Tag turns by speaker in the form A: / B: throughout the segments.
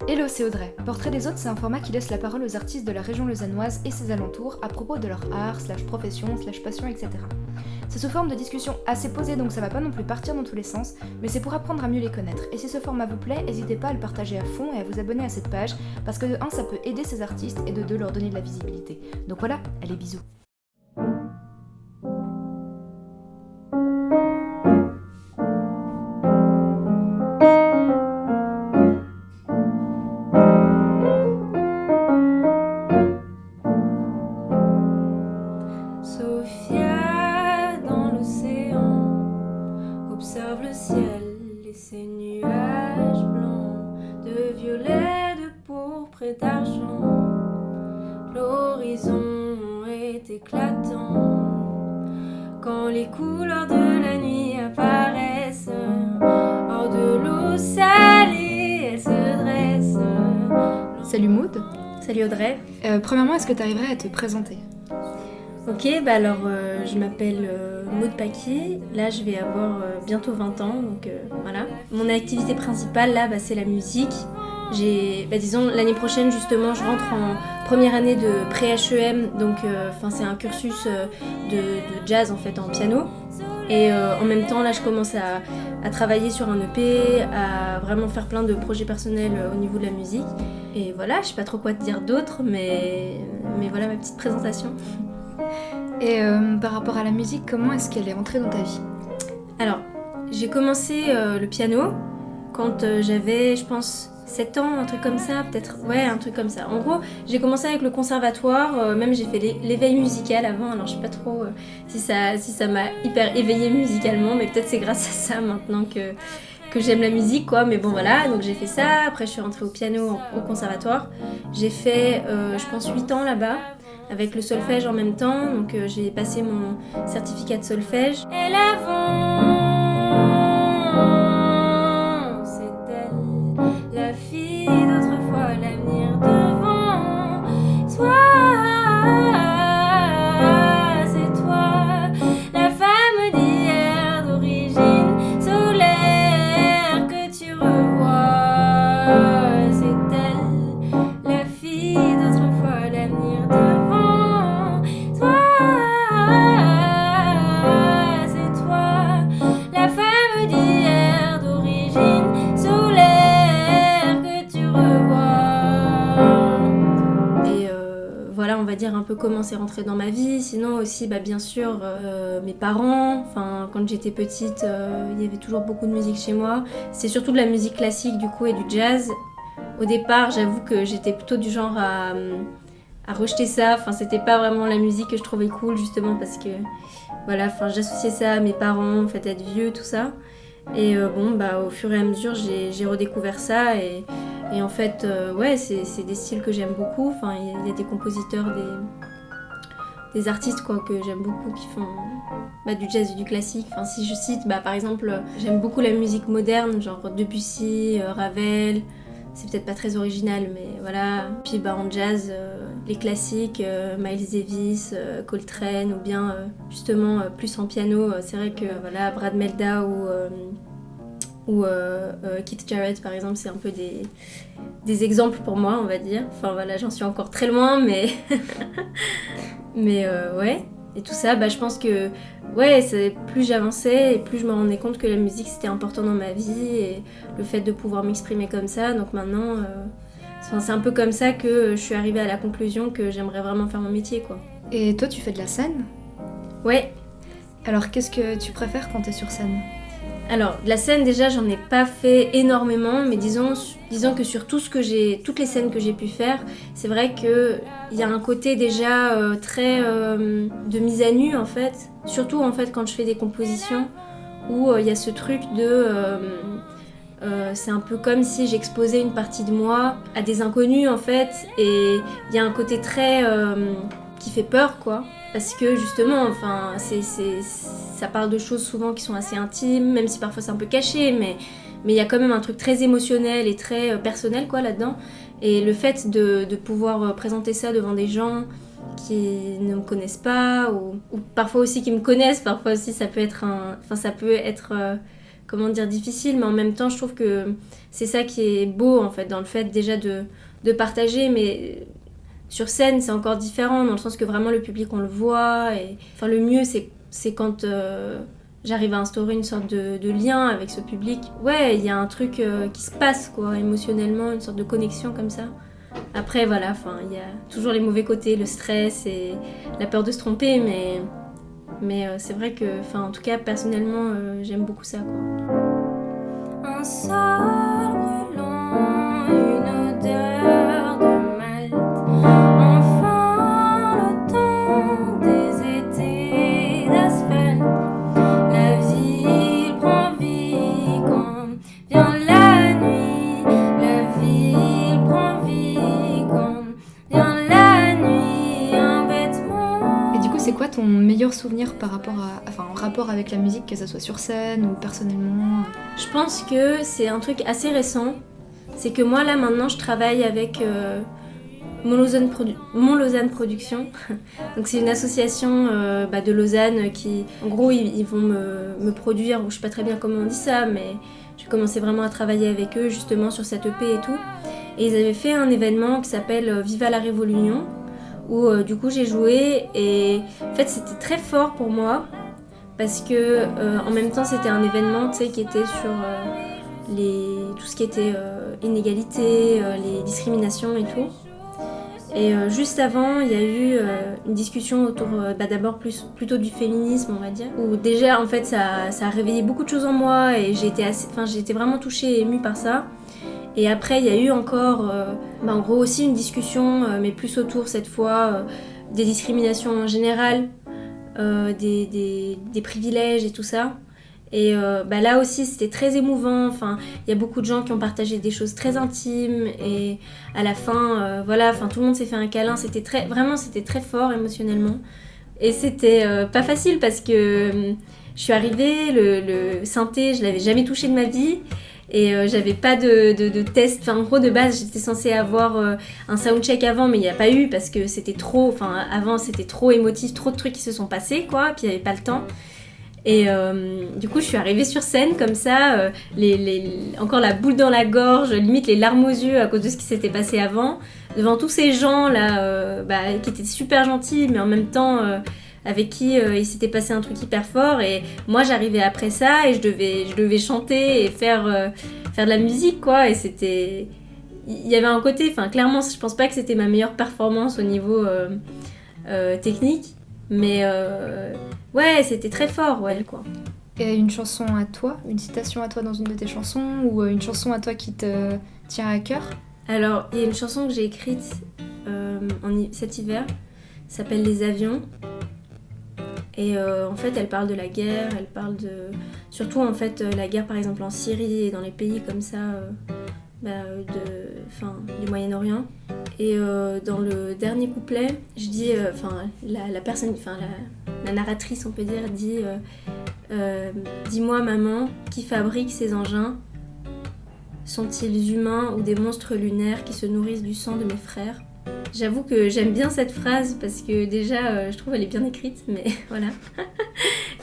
A: Hello, c'est Audrey. Portrait des autres, c'est un format qui laisse la parole aux artistes de la région lausannoise et ses alentours à propos de leur art, profession, passion, etc. C'est sous forme de discussion assez posée, donc ça va pas non plus partir dans tous les sens, mais c'est pour apprendre à mieux les connaître. Et si ce format vous plaît, n'hésitez pas à le partager à fond et à vous abonner à cette page, parce que de 1, ça peut aider ces artistes, et de 2, leur donner de la visibilité. Donc voilà, allez bisous.
B: Sophia dans l'océan observe le ciel et ses nuages blancs, de violet, de pourpre et d'argent. L'horizon est éclatant quand les couleurs de la nuit apparaissent. Hors de l'eau salée, elle se dresse.
A: Salut Maud.
B: Salut Audrey.
A: Premièrement, est-ce que tu arriverais à te présenter ?
B: Ok, alors je m'appelle Maud Paquier. Là, je vais avoir bientôt 20 ans, donc voilà. Mon activité principale, là, c'est la musique. Disons, l'année prochaine, justement, je rentre en première année de pré-HEM, donc c'est un cursus de jazz, en fait, en piano. Et en même temps, là, je commence à travailler sur un EP, à vraiment faire plein de projets personnels au niveau de la musique. Et voilà, je sais pas trop quoi te dire d'autre, mais voilà ma petite présentation.
A: Et par rapport à la musique, comment est-ce qu'elle est entrée dans ta vie ?
B: Alors, j'ai commencé le piano quand j'avais, je pense, 7 ans, un truc comme ça, peut-être, ouais, un truc comme ça. En gros, j'ai commencé avec le conservatoire, même j'ai fait l'éveil musical avant, alors je sais pas trop si ça m'a hyper éveillée musicalement, mais peut-être c'est grâce à ça maintenant que j'aime la musique, quoi. Mais bon, voilà, donc j'ai fait ça, après je suis rentrée au piano au conservatoire. J'ai fait, je pense, 8 ans là-bas, avec le solfège en même temps, donc j'ai passé mon certificat de solfège. Et l'avant, c'est elle, la fille d'autrefois, l'avenir devant. C'est toi, la femme d'hier d'origine solaire que tu revois. C'est elle, la fille d'autrefois, l'avenir devant. C'est toi, la femme d'hier d'origine solaire que tu revois. Et voilà, on va dire un peu comment c'est rentré dans ma vie. Sinon aussi, bien sûr, mes parents. Enfin, quand j'étais petite, il y avait toujours beaucoup de musique chez moi. C'est surtout de la musique classique du coup et du jazz. Au départ, j'avoue que j'étais plutôt du genre à rejeter ça. Enfin, c'était pas vraiment la musique que je trouvais cool, justement parce que voilà, j'associais ça à mes parents, en fait, être vieux, tout ça. Et au fur et à mesure, j'ai redécouvert ça et en fait, ouais, c'est des styles que j'aime beaucoup. Enfin, il y a des compositeurs, des artistes quoi que j'aime beaucoup qui font du jazz et du classique. Enfin, si je cite, par exemple, j'aime beaucoup la musique moderne, genre Debussy, Ravel. C'est peut-être pas très original, mais voilà. Puis en jazz, les classiques, Miles Davis, Coltrane, ou bien justement plus en piano. C'est vrai que voilà, Brad Melda ou Keith Jarrett par exemple, c'est un peu des exemples pour moi, on va dire. Enfin voilà, j'en suis encore très loin, mais mais ouais. Et tout ça, je pense que ouais, plus j'avançais et plus je me rendais compte que la musique c'était important dans ma vie et le fait de pouvoir m'exprimer comme ça. Donc maintenant, c'est un peu comme ça que je suis arrivée à la conclusion que j'aimerais vraiment faire mon métier, quoi.
A: Et toi, tu fais de la scène ?
B: Ouais.
A: Alors, qu'est-ce que tu préfères quand t'es sur scène ?
B: Alors, de la scène, déjà, j'en ai pas fait énormément, mais disons que sur toutes les scènes que j'ai pu faire, c'est vrai qu'il y a un côté déjà très de mise à nu, en fait. Surtout, en fait, quand je fais des compositions, où il y a ce truc de... c'est un peu comme si j'exposais une partie de moi à des inconnus, en fait, et il y a un côté très... qui fait peur, quoi. Parce que justement, enfin, ça parle de choses souvent qui sont assez intimes, même si parfois c'est un peu caché, mais il y a quand même un truc très émotionnel et très personnel, quoi, là-dedans. Et le fait de pouvoir présenter ça devant des gens qui ne me connaissent pas, ou parfois aussi qui me connaissent, parfois aussi ça peut être comment dire, difficile, mais en même temps, je trouve que c'est ça qui est beau, en fait, dans le fait déjà de partager, mais sur scène, c'est encore différent, dans le sens que vraiment le public, on le voit, et enfin, le mieux, c'est quand j'arrive à instaurer une sorte de lien avec ce public. Ouais, il y a un truc qui se passe, quoi, émotionnellement, une sorte de connexion comme ça. Après, voilà, enfin, il y a toujours les mauvais côtés, le stress et la peur de se tromper, mais c'est vrai que, enfin, en tout cas, personnellement, j'aime beaucoup ça, quoi. Un sol brûlant, une odeur de malt. Enfin, le temps des étés d'asphalte. La ville prend vie quand vient la nuit. La ville prend vie quand vient la nuit. Un vêtement.
A: Et du coup, c'est quoi ton meilleur souvenir en rapport avec la musique, que ça soit sur scène ou personnellement?
B: Je pense que c'est un truc assez récent. C'est que moi, là, maintenant, je travaille avec Mon Lausanne Productions. Donc, c'est une association de Lausanne qui, en gros, ils vont me produire. Je sais pas très bien comment on dit ça, mais j'ai commencé vraiment à travailler avec eux, justement, sur cette EP et tout. Et ils avaient fait un événement qui s'appelle Viva la Révolution, où, du coup, j'ai joué. Et en fait, c'était très fort pour moi. Parce que en même temps c'était un événement qui était sur tout ce qui était inégalité, les discriminations et tout. Et juste avant il y a eu une discussion autour d'abord plutôt du féminisme on va dire, où déjà en fait ça a réveillé beaucoup de choses en moi et j'ai été vraiment touchée et émue par ça. Et après il y a eu encore en gros aussi une discussion mais plus autour cette fois des discriminations en général. Des privilèges et tout ça. Et là aussi, c'était très émouvant. Enfin, il y a beaucoup de gens qui ont partagé des choses très intimes. Et à la fin, tout le monde s'est fait un câlin. C'était très fort émotionnellement. Et c'était pas facile parce que je suis arrivée, le synthé, je l'avais jamais touché de ma vie. Et j'avais pas de test. Enfin, en gros, de base, j'étais censée avoir un soundcheck avant, mais il n'y a pas eu parce que c'était trop. Enfin, avant, c'était trop émotif, trop de trucs qui se sont passés, quoi. Puis il n'y avait pas le temps. Et du coup, je suis arrivée sur scène comme ça, encore la boule dans la gorge, limite les larmes aux yeux à cause de ce qui s'était passé avant, devant tous ces gens là, qui étaient super gentils, mais en même temps avec qui il s'était passé un truc hyper fort. Et moi, j'arrivais après ça et je devais chanter et faire de la musique, quoi. Et c'était, il y avait un côté, enfin clairement, je pense pas que c'était ma meilleure performance au niveau technique, mais ouais, c'était très fort, ouais, quoi.
A: Et une chanson à toi, une citation à toi dans une de tes chansons, ou une chanson à toi qui te tient à cœur?
B: Alors, il y a une chanson que j'ai écrite cet hiver, s'appelle Les Avions. Et en fait, elle parle de la guerre, elle parle de... Surtout, en fait, la guerre, par exemple, en Syrie et dans les pays comme ça, du Moyen-Orient. Et dans le dernier couplet, je dis... la narratrice, on peut dire, dit... Dis-moi, maman, qui fabrique ces engins? Sont-ils humains ou des monstres lunaires qui se nourrissent du sang de mes frères? J'avoue que j'aime bien cette phrase parce que déjà, je trouve elle est bien écrite, mais voilà.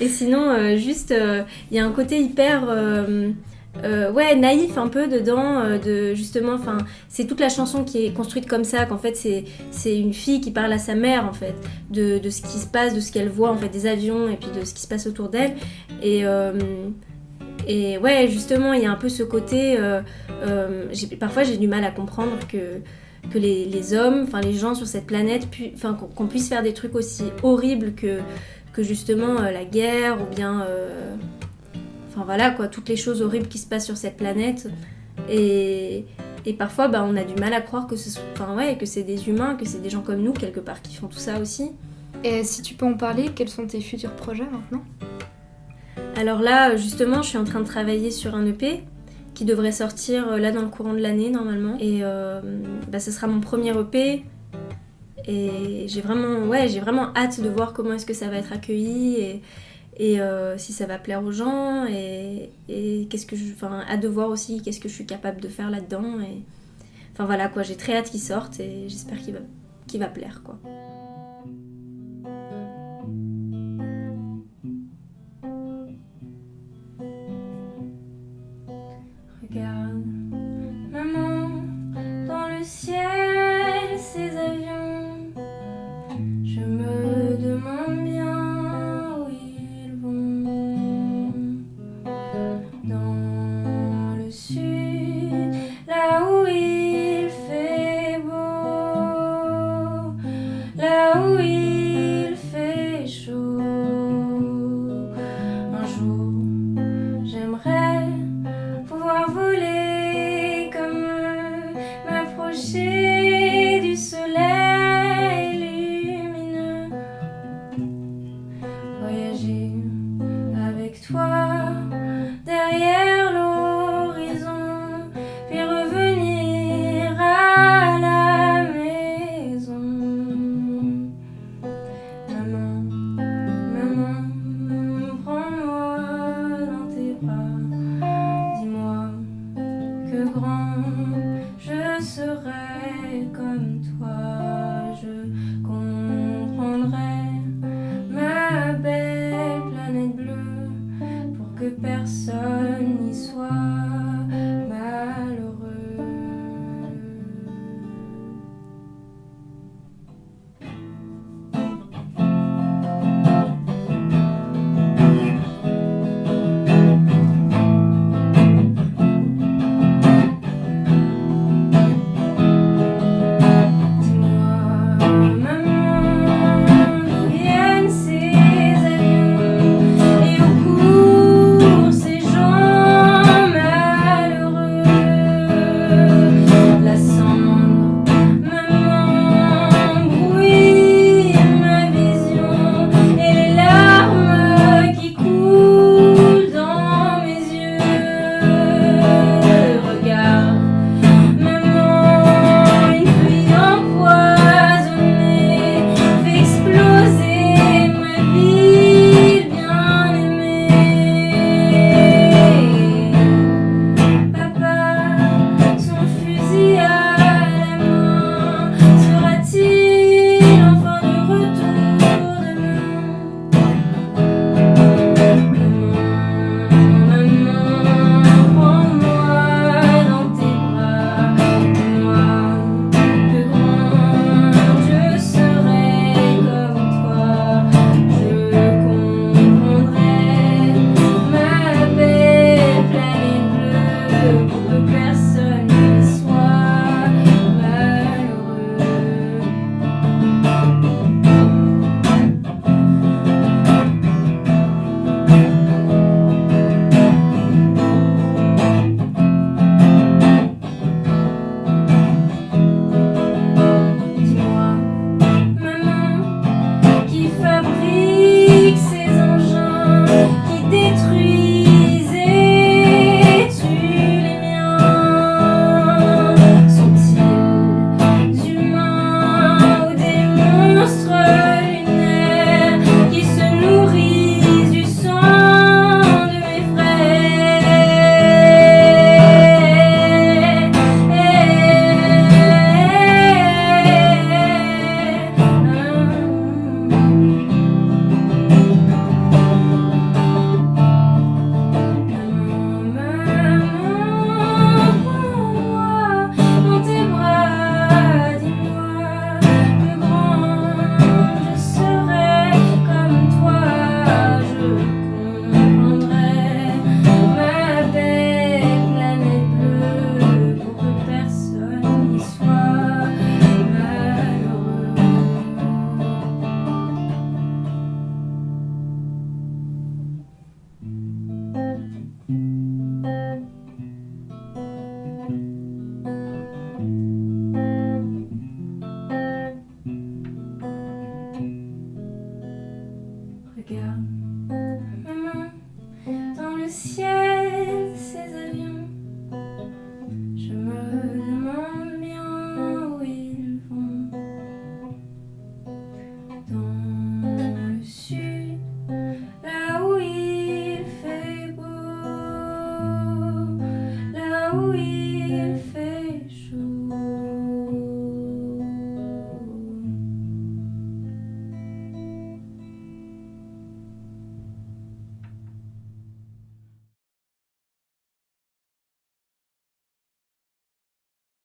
B: Et sinon, il y a un côté hyper... naïf un peu dedans, c'est toute la chanson qui est construite comme ça, qu'en fait c'est une fille qui parle à sa mère en fait, de ce qui se passe, de ce qu'elle voit en fait, des avions et puis de ce qui se passe autour d'elle. Et ouais, justement, il y a un peu ce côté, parfois j'ai du mal à comprendre que les hommes, enfin les gens sur cette planète, qu'on puisse faire des trucs aussi horribles que justement la guerre ou bien... Enfin voilà quoi, toutes les choses horribles qui se passent sur cette planète. Et parfois on a du mal à croire que c'est des humains, que c'est des gens comme nous quelque part qui font tout ça aussi.
A: Et si tu peux en parler, quels sont tes futurs projets maintenant?
B: Alors là justement je suis en train de travailler sur un EP qui devrait sortir là dans le courant de l'année normalement. Et ce sera mon premier EP. Et j'ai vraiment hâte de voir comment est-ce que ça va être accueilli et si ça va plaire aux gens et hâte de voir aussi qu'est-ce que je suis capable de faire là-dedans. Et enfin voilà quoi, j'ai très hâte qu'il sorte et j'espère qu'il va plaire quoi. le ciel ces avions, je me demande bien où ils vont. Dans le sud, là où il fait beau, là où il fait chaud. Un jour, j'aimerais pouvoir voler comme eux, m'approcher du soleil lumineux, voyager avec toi derrière l'horizon, puis revenir à la maison. Maman, maman, prends-moi dans tes bras, dis-moi que grand je serai comme toi, je